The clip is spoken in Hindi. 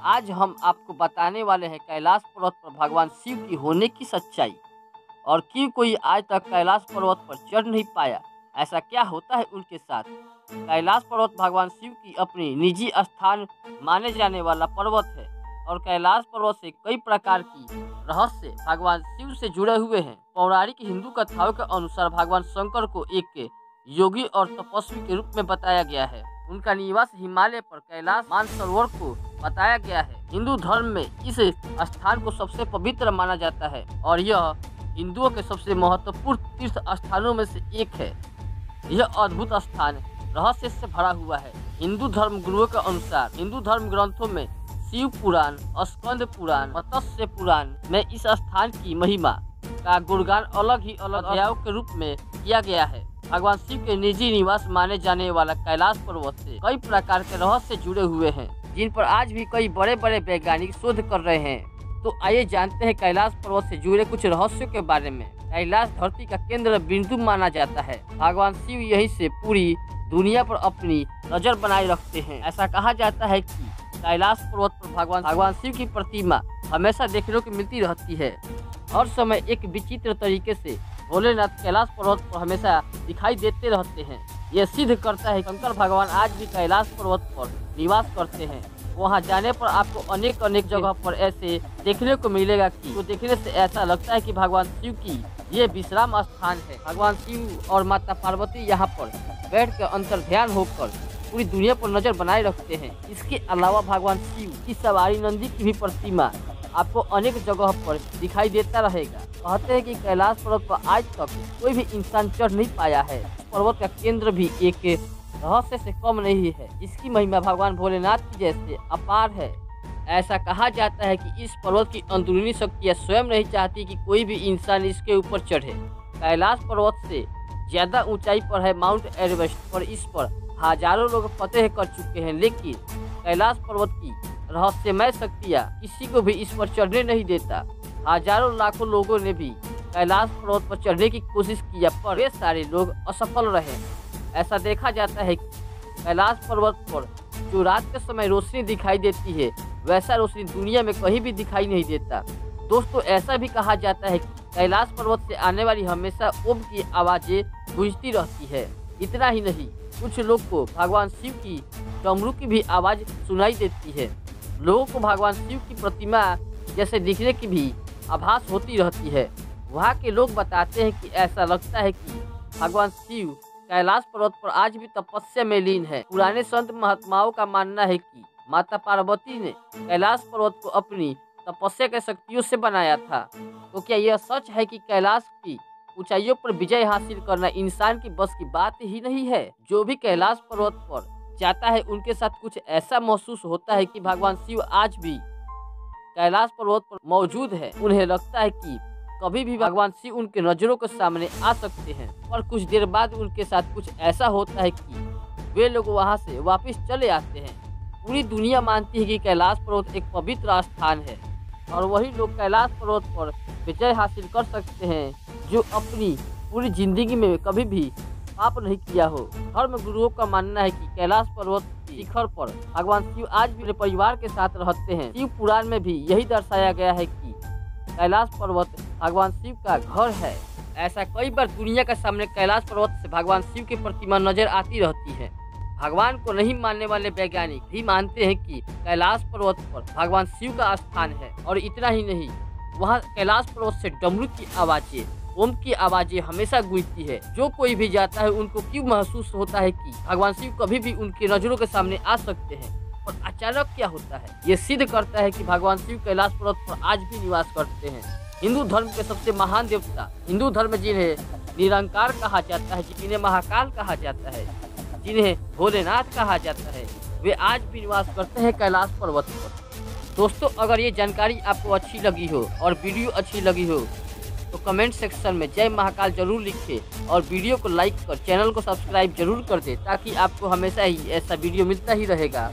आज हम आपको बताने वाले हैं कैलाश पर्वत पर भगवान शिव की होने की सच्चाई और क्यों कोई आज तक कैलाश पर्वत पर चढ़ नहीं पाया। ऐसा क्या होता है उनके साथ। कैलाश पर्वत भगवान शिव की अपनी निजी स्थान माने जाने वाला पर्वत है और कैलाश पर्वत से कई प्रकार की रहस्य भगवान शिव से जुड़े हुए हैं। पौराणिक हिंदू कथाओं के अनुसार भगवान शंकर को एक योगी और तपस्वी के रूप में बताया गया है। उनका निवास हिमालय पर कैलाश मानसरोवर को बताया गया है। हिंदू धर्म में इस स्थान को सबसे पवित्र माना जाता है और यह हिंदुओं के सबसे महत्वपूर्ण तीर्थ स्थानों में से एक है। यह अद्भुत स्थान रहस्य से भरा हुआ है। हिंदू धर्म गुरुओं के अनुसार हिंदू धर्म ग्रंथों में शिव पुराण, स्कंद पुराण, मत्स्य पुराण में इस स्थान की महिमा का गुणगान अलग ही अलग अध्यायों के रूप में किया गया है। भगवान शिव के निजी निवास माने जाने वाला कैलाश पर्वत से कई प्रकार के रहस्य जुड़े हुए हैं, जिन पर आज भी कई बड़े बड़े वैज्ञानिक शोध कर रहे हैं। तो आइए जानते हैं कैलाश पर्वत से जुड़े कुछ रहस्यों के बारे में। कैलाश धरती का केंद्र बिंदु माना जाता है। भगवान शिव यहीं से पूरी दुनिया पर अपनी नजर बनाए रखते हैं। ऐसा कहा जाता है कि कैलाश पर्वत पर भगवान शिव की प्रतिमा हमेशा देखने को मिलती रहती है। हर समय एक विचित्र तरीके से भोलेनाथ कैलाश पर्वत पर हमेशा दिखाई देते रहते हैं। यह सिद्ध करता है शंकर भगवान आज भी कैलाश पर्वत पर निवास करते हैं। वहां जाने पर आपको अनेक जगह पर ऐसे देखने को मिलेगा कि तो देखने से ऐसा लगता है कि भगवान शिव की ये विश्राम स्थान है। भगवान शिव और माता पार्वती यहाँ पर बैठ कर अंतर ध्यान होकर पूरी दुनिया पर नजर बनाए रखते हैं। इसके अलावा भगवान शिव की सवारी नंदी की भी प्रतिमा आपको अनेक जगह पर दिखाई देता रहेगा। कहते हैं कि कैलाश पर्वत पर आज तक कोई भी इंसान चढ़ नहीं पाया है। पर्वत का केंद्र भी एक रहस्य से कम नहीं है। इसकी महिमा भगवान भोलेनाथ की जैसे अपार है। ऐसा कहा जाता है कि इस पर्वत की अंदरूनी शक्तियाँ स्वयं नहीं चाहती कि कोई भी इंसान इसके ऊपर चढ़े। कैलाश पर्वत से ज्यादा ऊंचाई पर है माउंट एवरेस्ट और इस पर हजारों लोग फतेह कर चुके हैं, लेकिन कैलाश पर्वत की रहस्यमय शक्तियाँ किसी को भी इस पर चढ़ने नहीं देता। हजारों लाखों लोगों ने भी कैलाश पर्वत पर चढ़ने की कोशिश किया पर वे सारे लोग असफल रहे। ऐसा देखा जाता है कि कैलाश पर्वत पर जो रात के समय रोशनी दिखाई देती है, वैसा रोशनी दुनिया में कहीं भी दिखाई नहीं देता। दोस्तों, ऐसा भी कहा जाता है कि कैलाश पर्वत से आने वाली हमेशा ओम की आवाजें गूंजती रहती है। इतना ही नहीं, कुछ लोग को भगवान शिव की डमरू की भी आवाज सुनाई देती है। लोगों को भगवान शिव की प्रतिमा जैसे दिखने की भी आभास होती रहती है। वहाँ के लोग बताते हैं कि ऐसा लगता है कि भगवान शिव कैलाश पर्वत पर आज भी तपस्या में लीन है। पुराने संत महात्माओं का मानना है कि माता पार्वती ने कैलाश पर्वत को अपनी तपस्या के शक्तियों से बनाया था। तो क्या यह सच है कि कैलाश की ऊंचाइयों पर विजय हासिल करना इंसान की बस की बात ही नहीं है? जो भी कैलाश पर्वत पर जाता है उनके साथ कुछ ऐसा महसूस होता है कि भगवान शिव आज भी कैलाश पर्वत पर मौजूद है। उन्हें लगता है कि कभी भी भगवान शिव उनके नजरों के सामने आ सकते हैं, पर कुछ देर बाद उनके साथ कुछ ऐसा होता है कि वे लोग वहां से वापस चले आते हैं। पूरी दुनिया मानती है कि कैलाश पर्वत एक पवित्र स्थान है और वही लोग कैलाश पर्वत पर विजय हासिल कर सकते हैं जो अपनी पूरी जिंदगी में कभी भी पाप नहीं किया हो। धर्म गुरुओं का मानना है कि कैलाश पर्वत के शिखर पर भगवान शिव आज भी अपने परिवार के साथ रहते हैं। शिव पुराण में भी यही दर्शाया गया है कि कैलाश पर्वत भगवान शिव का घर है। ऐसा कई बार दुनिया के सामने कैलाश पर्वत से भगवान शिव की प्रतिमा नजर आती रहती है। भगवान को नहीं मानने वाले वैज्ञानिक भी मानते हैं कि कैलाश पर्वत पर भगवान शिव का स्थान है। और इतना ही नहीं, वहाँ कैलाश पर्वत से डमरू की आवाजें, ओम की आवाजें हमेशा गूंजती है। जो कोई भी जाता है उनको क्यों महसूस होता है कि भगवान शिव कभी भी उनकी नजरों के सामने आ सकते हैं। और अचानक क्या होता है, ये सिद्ध करता है कि भगवान शिव कैलाश पर्वत पर आज भी निवास करते हैं। हिंदू धर्म के सबसे महान देवता, हिंदू धर्म जिन्हें निरंकार कहा जाता है, जिन्हें महाकाल कहा जाता है, जिन्हें भोलेनाथ कहा जाता है, वे आज भी निवास करते हैं कैलाश पर्वत पर। दोस्तों, अगर ये जानकारी आपको अच्छी लगी हो और वीडियो अच्छी लगी हो तो कमेंट सेक्शन में जय महाकाल जरूर लिखें और वीडियो को लाइक कर चैनल को सब्सक्राइब जरूर कर दें, ताकि आपको हमेशा ही ऐसा वीडियो मिलता ही रहेगा।